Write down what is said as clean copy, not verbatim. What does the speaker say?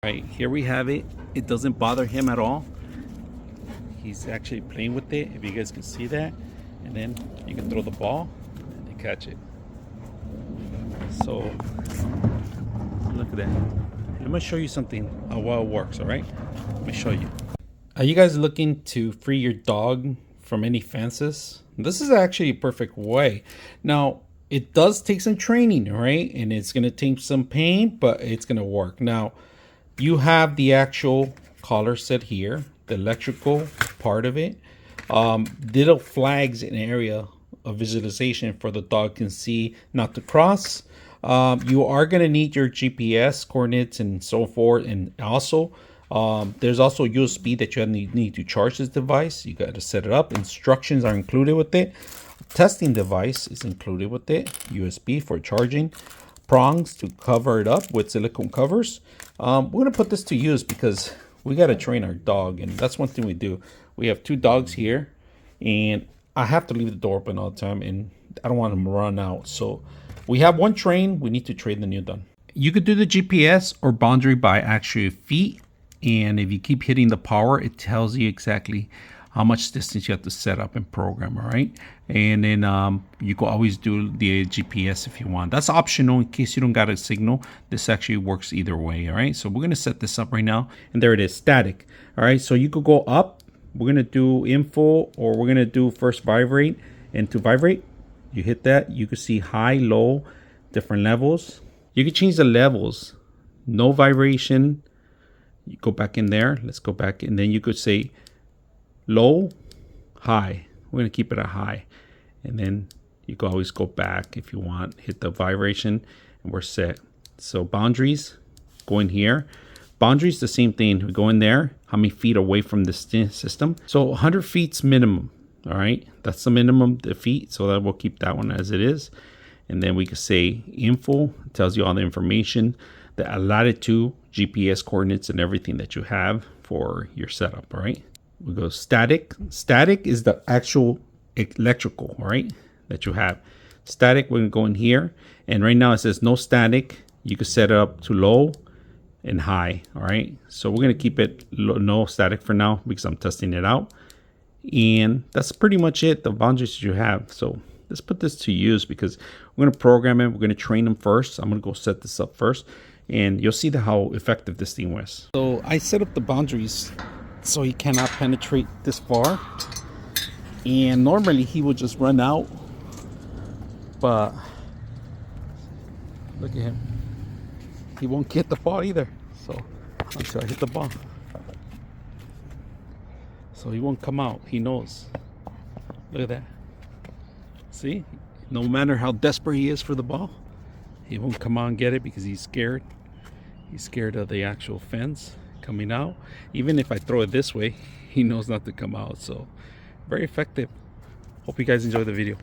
Right, here we have it. It doesn't bother him at all. He's actually playing with it, if you guys can see that. And then you can throw the ball and they catch it. So look at that. I'm gonna show you something while it works. All right, let me show you. Are you guys looking to free your dog from any fences? This is actually a perfect way. Now it does take some training, right? And it's gonna take some pain, but it's gonna work. Now you have the actual collar set here, the electrical part of it. Little flags in area of visualization for the dog can see not to cross. You are going to need your GPS coordinates and so forth. And also, there's also USB that you need to charge this device. You got to set it up. Instructions are included with it. Testing device is included with it. USB for charging. Prongs to cover it up with silicone covers. We're gonna put this to use because we gotta train our dog, and that's one thing we do. We have two dogs here, and I have to leave the door open all the time, and I don't want them to run out. So we have one train. We need to train the new done. You could do the GPS or boundary by actually feet, and if you keep hitting the power, it tells you exactly how much distance you have to set up and program. All right, and then you can always do the GPS if you want. That's optional in case you don't got a signal. This actually works either way. All right, so we're gonna set this up right now, and there it is, static. All right, so you could go up. We're gonna do info, or we're gonna do first vibrate. And to vibrate, you hit that. You can see high, low, different levels. You can change the levels. No vibration. You go back in there. Let's go back, and then you could say low, high. We're gonna keep it at high, and then you can always go back if you want. Hit the vibration, and we're set. So boundaries, go in here. Boundaries, the same thing. We go in there. How many feet away from the system? So 100 feet's minimum. All right, that's the minimum, the feet. So that we'll keep that one as it is, and then we can say info. It tells you all the information, the latitude, GPS coordinates, and everything that you have for your setup. All right. We go static. Static is the actual electrical, right, that you have. Static, we're gonna go in here, and right now it says no static. You can set it up to low and high. All right, so we're gonna keep it low, no static for now because I'm testing it out, and that's pretty much it. The boundaries you have. So let's put this to use because we're gonna program it. We're gonna train them first. I'm gonna go set this up first, and you'll see how effective this thing was. So I set up the boundaries so he cannot penetrate this far, and normally he would just run out, but look at him, he won't get the ball either. So until I hit the ball, so he won't come out. He knows. Look at that. See, no matter how desperate he is for the ball, he won't come out and get it because he's scared. He's scared of the actual fence coming out. Even if I throw it this way, he knows not to come out. So very effective. Hope you guys enjoy the video.